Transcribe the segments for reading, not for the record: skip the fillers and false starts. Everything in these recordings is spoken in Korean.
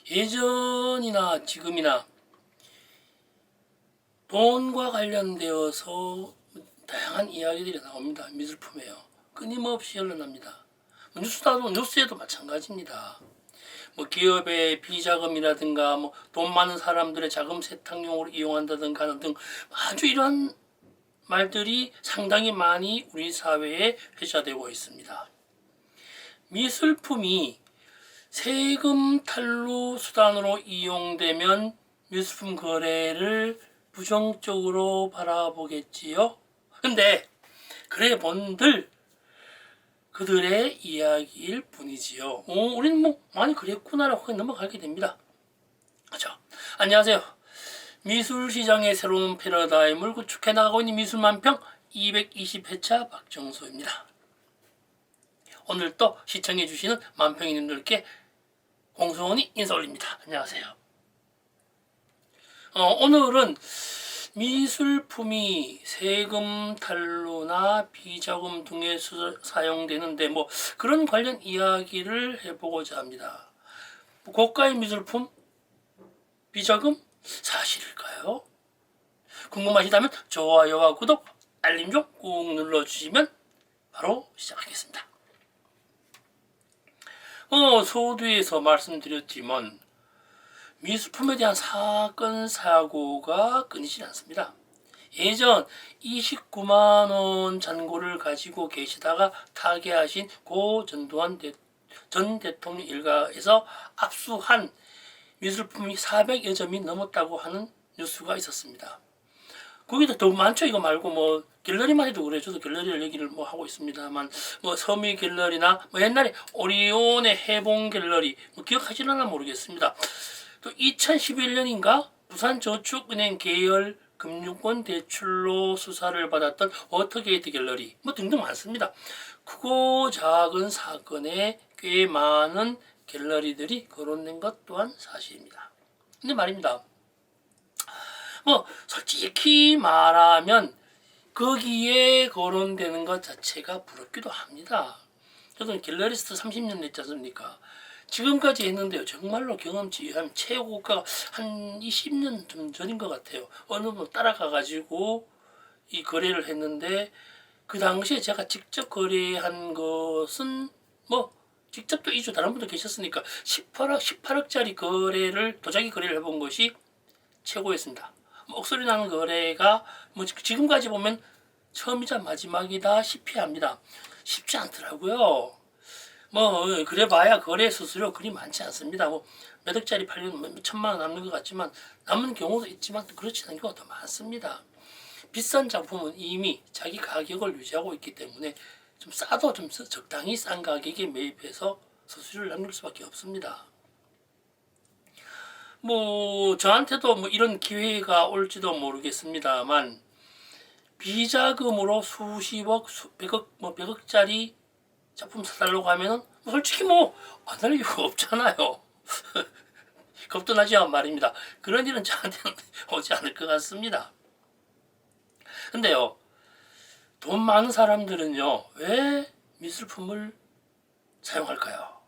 예전이나 지금이나 돈과 관련되어서 다양한 이야기들이 나옵니다. 미술품에요. 끊임없이 흘러납니다. 뉴스에도 마찬가지입니다. 기업의 비자금이라든가 돈 많은 사람들의 자금 세탁용으로 이용한다든가 등 아주 이러한 말들이 상당히 많이 우리 사회에 회자되고 있습니다. 미술품이 세금 탈루 수단으로 이용되면 미술품 거래를 부정적으로 바라보겠지요. 근데 그래 본들 그들의 이야기일 뿐이지요. 우리는 많이 그랬구나라고 넘어가게 됩니다. 그렇죠. 안녕하세요. 미술시장의 새로운 패러다임을 구축해 나가고 있는 미술만평 220회차 박정수입니다. 오늘 또 시청해주시는 만평이님들께 공손히 인사 올립니다. 안녕하세요. 오늘은 미술품이 세금 탈루나 비자금 등에 사용되는데 그런 관련 이야기를 해보고자 합니다. 고가의 미술품 비자금 사실일까요? 궁금하시다면 좋아요와 구독, 알림 좀 꾹 눌러주시면 바로 시작하겠습니다. 서두에서 말씀드렸지만 미술품에 대한 사건 사고가 끊이지 않습니다. 예전 29만원 잔고를 가지고 계시다가 타계하신 고 전두환 전 대통령 일가에서 압수한 미술품이 400여 점이 넘었다고 하는 뉴스가 있었습니다. 거기도 더 많죠. 이거 말고 갤러리만 해도 그래요. 저도 갤러리를 얘기를 하고 있습니다만 서미 갤러리나 옛날에 오리온의 해봉 갤러리 기억하시려나 모르겠습니다. 또 2011년인가 부산저축은행 계열 금융권 대출로 수사를 받았던 워터게이트 갤러리 등등 많습니다. 크고 작은 사건에 꽤 많은 갤러리들이 거론된 것 또한 사실입니다. 근데 말입니다. 솔직히 말하면 거기에 거론되는 것 자체가 부럽기도 합니다. 저도 갤러리스트 30년 됐지 않습니까? 지금까지 했는데요. 정말로 경험치 한 최고가가 한 20년 좀 전인 것 같아요. 어느 분 따라가가지고 이 거래를 했는데 그 당시에 제가 직접 거래한 것은 직접도 있죠. 다른 분도 계셨으니까 18억짜리 거래를 도자기 거래를 해본 것이 최고였습니다. 목소리 나는 거래가 지금까지 보면 처음이자 마지막이다 싶이 합니다. 쉽지 않더라고요. 그래봐야 거래 수수료 그리 많지 않습니다. 몇 억짜리 팔리면 천만 원 남는 것 같지만 남는 경우도 있지만 그렇지 않은 경우가 더 많습니다. 비싼 작품은 이미 자기 가격을 유지하고 있기 때문에 좀 싸도 좀 적당히 싼 가격에 매입해서 수수료를 남길 수밖에 없습니다. 저한테도 이런 기회가 올지도 모르겠습니다만 비자금으로 수십억, 백억, 100억짜리 작품 사달라고 하면은 솔직히 안 할 이유가 없잖아요. 겁도 나지만 말입니다. 그런 일은 저한테는 오지 않을 것 같습니다. 근데요, 돈 많은 사람들은요, 왜 미술품을 사용할까요?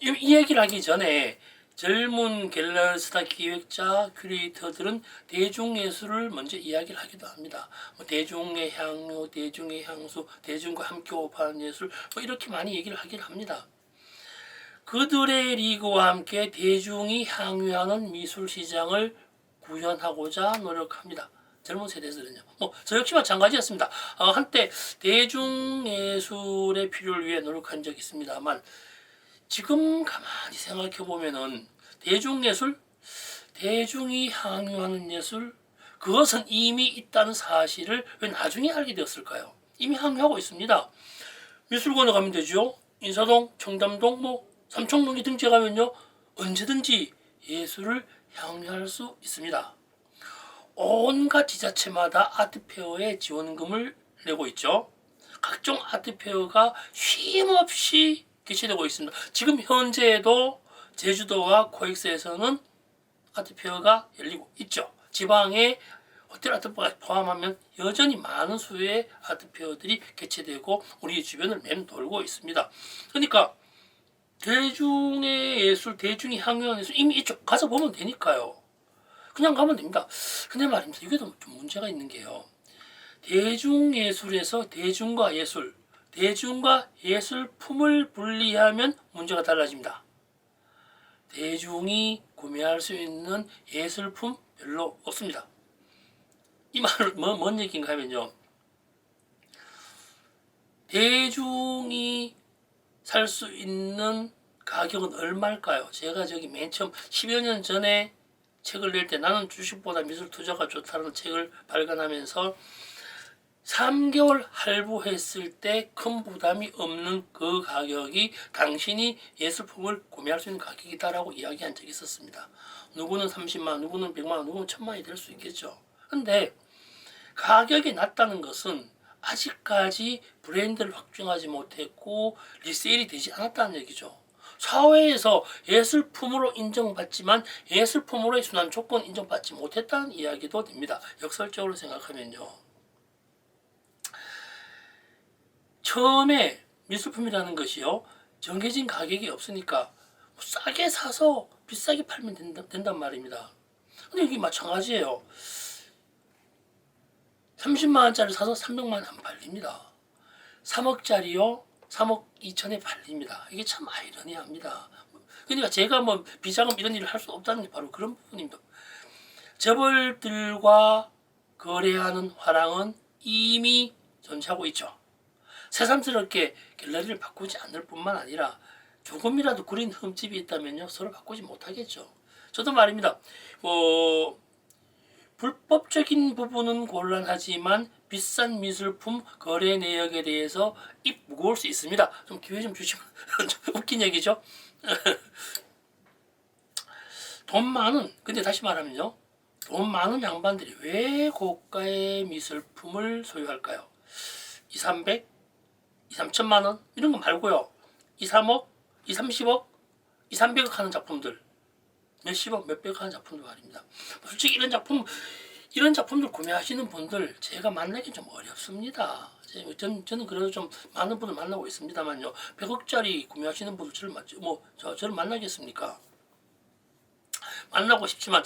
이 얘기를 하기 전에 젊은 갤러리스타 기획자, 큐레이터들은 대중예술을 먼저 이야기를 하기도 합니다. 대중의 향유, 대중의 향수, 대중과 함께 호흡하는 예술 이렇게 많이 얘기를 하긴 합니다. 그들의 리그와 함께 대중이 향유하는 미술시장을 구현하고자 노력합니다. 젊은 세대들은요. 저 역시 마찬가지였습니다. 한때 대중예술의 필요를 위해 노력한 적이 있습니다만 지금 가만히 생각해 보면은 대중예술, 대중이 향유하는 예술, 그것은 이미 있다는 사실을 왜 나중에 알게 되었을까요? 이미 향유하고 있습니다. 미술관에 가면 되죠. 인사동, 청담동, 삼청동에 등지에 가면요, 언제든지 예술을 향유할 수 있습니다. 온갖 지자체마다 아트페어에 지원금을 내고 있죠. 각종 아트페어가 쉼없이 개최되고 있습니다. 지금 현재에도 제주도와 코엑스에서는 아트페어가 열리고 있죠. 지방의 호텔 아트페어가 포함하면 여전히 많은 수의 아트페어들이 개최되고 우리 주변을 맴돌고 있습니다. 그러니까 대중의 예술, 대중이 향유한 예술 이미 이쪽 가서 보면 되니까요. 그냥 가면 됩니다. 근데 말입니다. 이게 좀 문제가 있는 게요. 대중예술에서 대중과 예술, 대중과 예술품을 분리하면 문제가 달라집니다. 대중이 구매할 수 있는 예술품 별로 없습니다. 이 말은 뭔 얘기인가 하면요. 대중이 살 수 있는 가격은 얼마일까요? 제가 저기 맨 처음 10여 년 전에 책을 낼 때 나는 주식보다 미술 투자가 좋다는 책을 발간하면서 3개월 할부했을 때 큰 부담이 없는 그 가격이 당신이 예술품을 구매할 수 있는 가격이다라고 이야기한 적이 있었습니다. 누구는 30만, 누구는 100만, 누구는 1000만이 될 수 있겠죠. 근데 가격이 낮다는 것은 아직까지 브랜드를 확정하지 못했고 리세일이 되지 않았다는 얘기죠. 사회에서 예술품으로 인정받지만 예술품으로의 순환 조건 인정받지 못했다는 이야기도 됩니다. 역설적으로 생각하면요. 처음에 미술품이라는 것이요. 정해진 가격이 없으니까 싸게 사서 비싸게 팔면 된단 말입니다. 근데 여기 마찬가지예요. 30만 원짜리 사서 300만 원 안 팔립니다. 3억짜리요. 3억 2천에 팔립니다. 이게 참 아이러니합니다. 그러니까 제가 뭐 비자금 이런 일을 할 수 없다는 게 바로 그런 부분입니다. 재벌들과 거래하는 화랑은 이미 존재하고 있죠. 새삼스럽게 갤러리를 바꾸지 않을 뿐만 아니라 조금이라도 구린 흠집이 있다면요 서로 바꾸지 못하겠죠. 저도 말입니다. 불법적인 부분은 곤란하지만 비싼 미술품 거래 내역에 대해서 입 무거울 수 있습니다. 좀 기회 좀 주시면 웃긴 얘기죠. 근데 다시 말하면요. 돈 많은 양반들이 왜 고가의 미술품을 소유할까요? 2, 300, 2, 3천만 원 이런 거 말고요. 2, 3억, 2, 30억, 2, 300억 하는 작품들 몇십억, 몇백억 하는 작품들 말입니다. 솔직히 이런 작품들 구매하시는 분들 제가 만나기 좀 어렵습니다. 저는 그래도 좀 많은 분을 만나고 있습니다만요. 100억짜리 구매하시는 분들 저를 만나겠습니까? 만나고 싶지만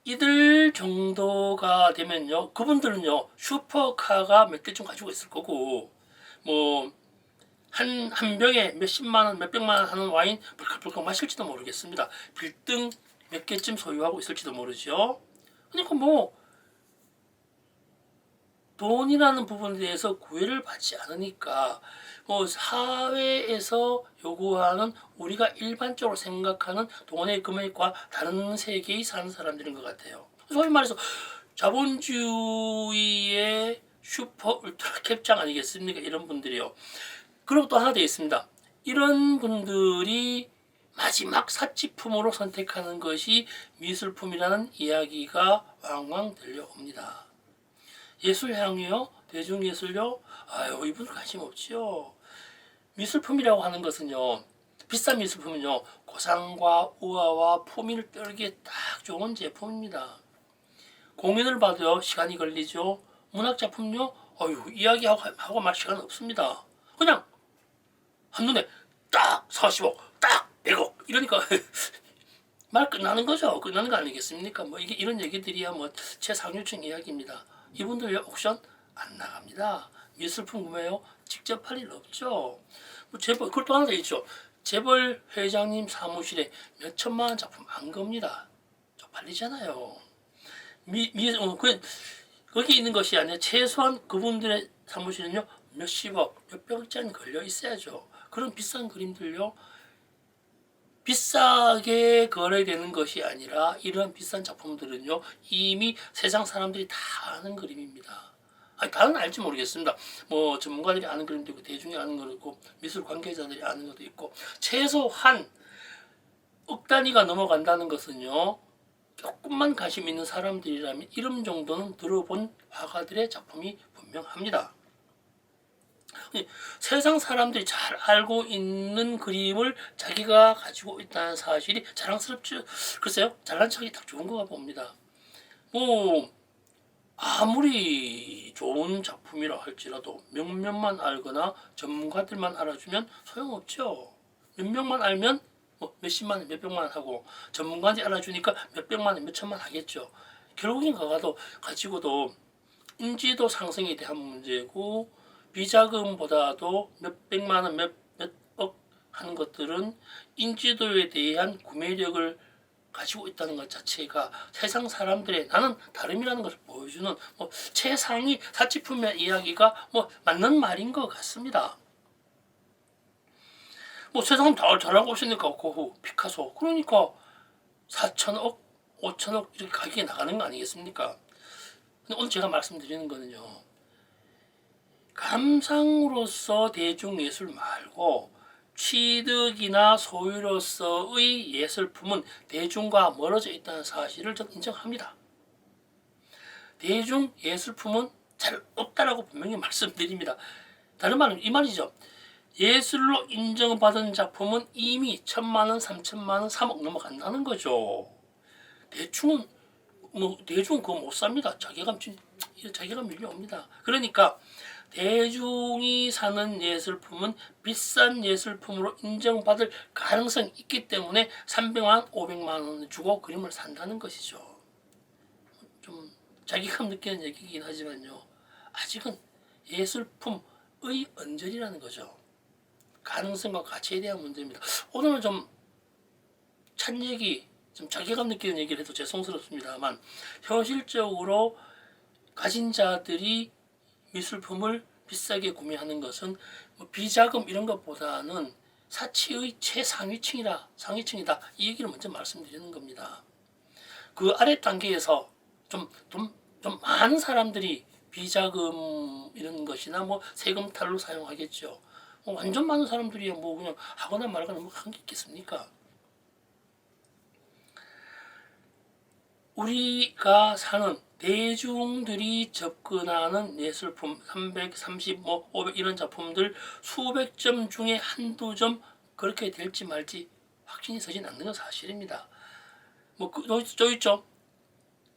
이들 정도가 되면요. 그분들은요. 슈퍼카가 몇 대쯤 가지고 있을 거고 한 병에 몇십만 원, 몇백만 원 하는 와인 벌컥벌컥 마실지도 모르겠습니다. 빌등 몇 개쯤 소유하고 있을지도 모르죠. 그러니까 돈이라는 부분에 대해서 구애를 받지 않으니까 사회에서 요구하는 우리가 일반적으로 생각하는 돈의 금액과 다른 세계에 사는 사람들인 것 같아요. 소위 말해서 자본주의의 슈퍼 울트라 캡장 아니겠습니까? 이런 분들이요. 그리고 또 하나 더 있습니다. 이런 분들이 마지막 사치품으로 선택하는 것이 미술품이라는 이야기가 왕왕 들려옵니다. 예술향이요? 대중예술요? 아유, 이분들 관심 없지요. 미술품이라고 하는 것은요, 비싼 미술품은요, 고상과 우아와 품위를 떨기에 딱 좋은 제품입니다. 공연을 봐도요, 시간이 걸리죠. 문학작품요, 이야기하고 말 시간 없습니다. 그냥 한눈에 딱 40억, 딱 100억 이러니까 말 끝나는 거죠. 끝나는 거 아니겠습니까? 이런 얘기들이야 최상류층 이야기입니다. 이분들 옥션 안 나갑니다. 미술품 구매요. 직접 할 일 없죠. 그걸 또 하나 더 있죠. 재벌 회장님 사무실에 몇 천만 원 작품 안 겁니다. 쪽팔리잖아요. 거기 있는 것이 아니라 최소한 그분들의 사무실은요 몇십억, 몇백억짜리 걸려 있어야죠. 그런 비싼 그림들요 비싸게 거래되는 것이 아니라 이런 비싼 작품들은요 이미 세상 사람들이 다 아는 그림입니다. 다는 알지 모르겠습니다. 전문가들이 아는 그림도 있고 대중이 아는 것도 있고 미술 관계자들이 아는 것도 있고 최소한 억 단위가 넘어간다는 것은요 조금만 관심 있는 사람들이라면 이름 정도는 들어본 화가들의 작품이 분명합니다. 세상 사람들이 잘 알고 있는 그림을 자기가 가지고 있다는 사실이 자랑스럽죠. 글쎄요, 잘난 척이 딱 좋은 거가 봅니다. 아무리 좋은 작품이라 할지라도 몇몇만 알거나 전문가들만 알아주면 소용없죠. 몇 명만 알면 뭐 몇십만 원, 몇백만 원 하고 전문가한테 알아주니까 몇백만 원, 몇천만 원 하겠죠. 결국엔 그거도 가지고도 인지도 상승에 대한 문제고 비자금보다도 몇백만 원, 몇억 하는 것들은 인지도에 대한 구매력을 가지고 있다는 것 자체가 세상 사람들의 나는 다름이라는 것을 보여주는 뭐 최상위 사치품의 이야기가 뭐 맞는 말인 것 같습니다. 뭐 세상 다 잘하고 있으니까 고흐, 피카소 그러니까 4천억, 5천억 이렇게 가격이 나가는 거 아니겠습니까? 근데 오늘 제가 말씀드리는 거는요. 감상으로서 대중예술 말고 취득이나 소유로서의 예술품은 대중과 멀어져 있다는 사실을 저는 인정합니다. 대중 예술품은 잘 없다라고 분명히 말씀드립니다. 다른 말은 이 말이죠. 예술로 인정받은 작품은 이미 1,000만 원, 3,000만 원, 3억 넘어간다는 거죠. 대충은 대중은 그거 못 삽니다. 자괴감 밀려옵니다. 그러니까 대중이 사는 예술품은 비싼 예술품으로 인정받을 가능성이 있기 때문에 300만 원, 500만 원 주고 그림을 산다는 것이죠. 좀 자괴감 느끼는 얘기이긴 하지만요. 아직은 예술품의 언저리라는 거죠. 가능성과 가치에 대한 문제입니다. 오늘은 좀 찬 얘기, 좀 자괴감 느끼는 얘기를 해도 죄송스럽습니다만 현실적으로 가진 자들이 미술품을 비싸게 구매하는 것은 뭐 비자금 이런 것보다는 사치의 최상위층이다, 상위층이다 이 얘기를 먼저 말씀드리는 겁니다. 그 아래 단계에서 좀 많은 사람들이 비자금 이런 것이나 뭐 세금 탈루 사용하겠죠. 뭐 완전 많은 사람들이 뭐 그냥 하거나 말거나 뭐 한 게 있겠습니까? 우리가 사는 대중들이 접근하는 예술품 330, 뭐 500 이런 작품들 수백 점 중에 한두 점 그렇게 될지 말지 확신이 서진 않는 건 사실입니다. 뭐 저 있죠.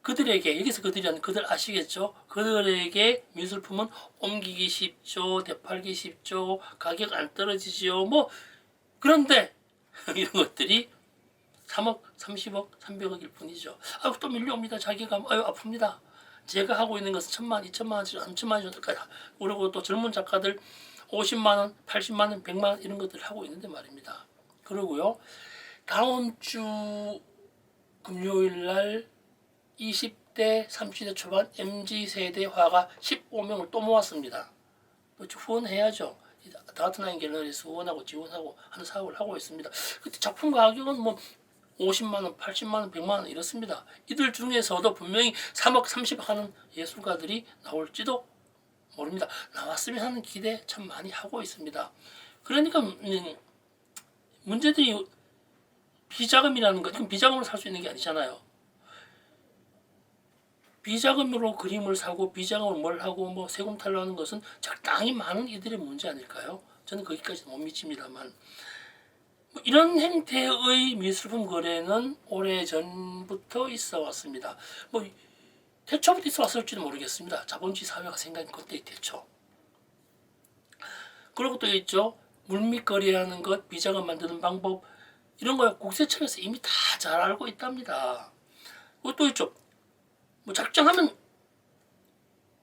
그들에게 여기서 그들이란 그들 아시겠죠? 그들에게 미술품은 옮기기 쉽죠, 되팔기 쉽죠, 가격 안 떨어지죠. 뭐 그런데 이런 것들이 3억, 30억, 300억일 뿐이죠. 아유 또 밀려옵니다. 자괴감. 아유 아픕니다. 제가 하고 있는 것은 1,000만, 2,000만 원, 3,000만 원까지 그리고 또 젊은 작가들 50만 원, 80만 원, 100만 원 이런 것들을 하고 있는데 말입니다. 그리고요. 다음 주 금요일 날 20대, 30대 초반 MZ세대 화가 15명을 또 모았습니다. 후원해야죠. 다트나인 갤러리에서 후원하고 지원하고 하는 사업을 하고 있습니다. 그때 작품 가격은 뭐 50만 원, 80만 원, 100만 원 이렇습니다. 이들 중에서도 분명히 3억, 30억 하는 예술가들이 나올지도 모릅니다. 나왔으면 하는 기대 참 많이 하고 있습니다. 그러니까 문제들이 비자금이라는 것, 지금 비자금으로 살 수 있는 게 아니잖아요. 비자금으로 그림을 사고 비자금으로 뭘 하고 뭐 세금 탈루하는 것은 적당히 많은 이들의 문제 아닐까요? 저는 거기까지는 못 미칩니다만 뭐 이런 형태의 미술품 거래는 오래전부터 있어 왔습니다. 뭐 태초부터 있어 왔을지도 모르겠습니다. 자본주의 사회가 생긴 그때 태초. 그리고 또 있죠. 물밑 거래하는 것, 비자금 만드는 방법 이런 거 국세청에서 이미 다 잘 알고 있답니다. 그리고 또 있죠. 뭐 작정하면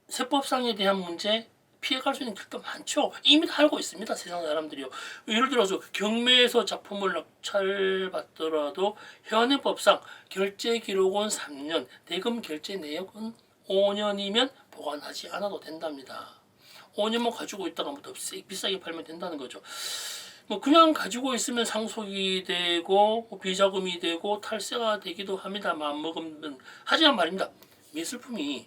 세법상에 대한 문제 피해갈 수 있는 길도 많죠. 이미 다 알고 있습니다. 세상 사람들이요. 예를 들어서 경매에서 작품을 낙찰받더라도 현행 법상 결제 기록은 3년, 대금 결제 내역은 5년이면 보관하지 않아도 된답니다. 5년만 가지고 있다가 뭐 더 비싸게 팔면 된다는 거죠. 뭐 그냥 가지고 있으면 상속이 되고 뭐 비자금이 되고 탈세가 되기도 합니다. 마음먹으면 하지만 말입니다. 미술품이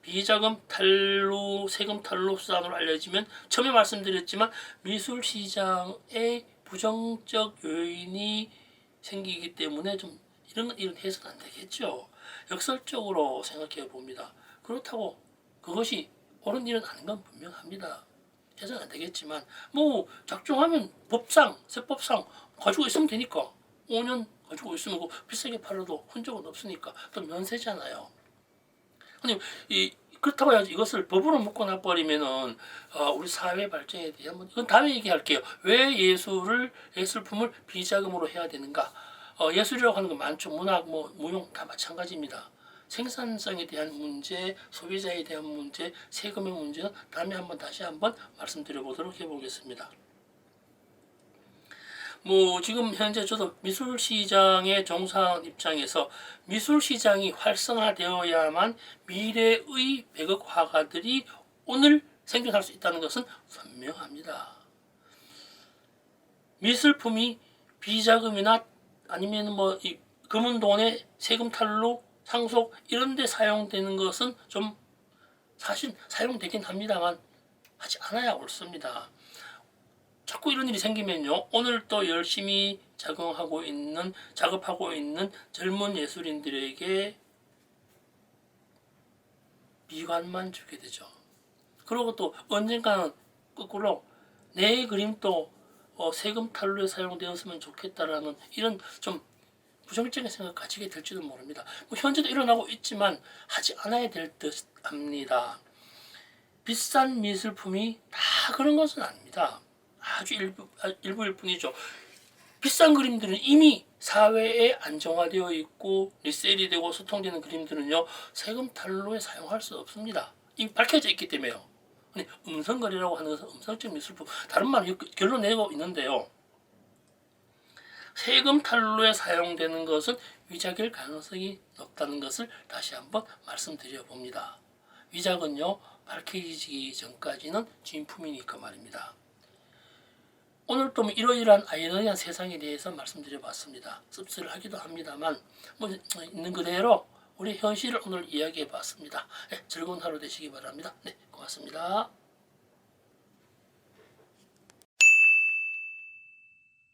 비자금 탈루, 세금 탈루 수단으로 알려지면 처음에 말씀드렸지만 미술 시장에 부정적 요인이 생기기 때문에 좀 이런 해서는 안 되겠죠. 역설적으로 생각해 봅니다. 그렇다고 그것이 옳은 일은 아닌 건 분명합니다. 해서는 안 되겠지만 뭐 작정하면 법상, 세법상 가지고 있으면 되니까 5년 가지고 있으면 비싸게 팔아도 흔적은 없으니까 또 면세잖아요. 아니 그렇다고 해야지 이것을 법으로 묶어놔 버리면은 우리 사회 발전에 대한 이건 다음에 얘기할게요. 왜 예술품을 비자금으로 해야 되는가? 예술이라고 하는 건 많죠. 문학, 무용 다 마찬가지입니다. 생산성에 대한 문제, 소비자에 대한 문제, 세금의 문제는 다음에 다시 한번 말씀드려보도록 해보겠습니다. 지금 현재 저도 미술시장에 종사한 입장에서 미술시장이 활성화되어야만 미래의 백억 화가들이 오늘 생존할 수 있다는 것은 선명합니다. 미술품이 비자금이나 아니면 이 금은돈의 세금 탈루, 상속 이런 데 사용되는 것은 좀 사실 사용되긴 합니다만 하지 않아야 옳습니다. 자꾸 이런 일이 생기면요. 오늘 또 열심히 작업하고 있는 젊은 예술인들에게 미관만 주게 되죠. 그리고 또 언젠가는 거꾸로 내 그림도 세금 탈루에 사용되었으면 좋겠다라는 이런 좀 부정적인 생각 가지게 될지도 모릅니다. 현재도 일어나고 있지만 하지 않아야 될 듯 합니다. 비싼 미술품이 다 그런 것은 아닙니다. 아주 일부일 뿐이죠. 비싼 그림들은 이미 사회에 안정화되어 있고 리셀이 되고 소통되는 그림들은요 세금 탈루에 사용할 수 없습니다. 이미 밝혀져 있기 때문에요. 음성거래라고 하는 것은 음성적 미술품 다른 말로 결론 내고 있는데요. 세금 탈루에 사용되는 것은 위작일 가능성이 높다는 것을 다시 한번 말씀드려 봅니다. 위작은요 밝혀지기 전까지는 진품이니까 말입니다. 오늘 또 이러이러한 아이러니한 세상에 대해서 말씀드려봤습니다. 씁쓸하기도 합니다만 있는 그대로 우리 현실을 오늘 이야기해봤습니다. 즐거운 하루 되시기 바랍니다. 고맙습니다.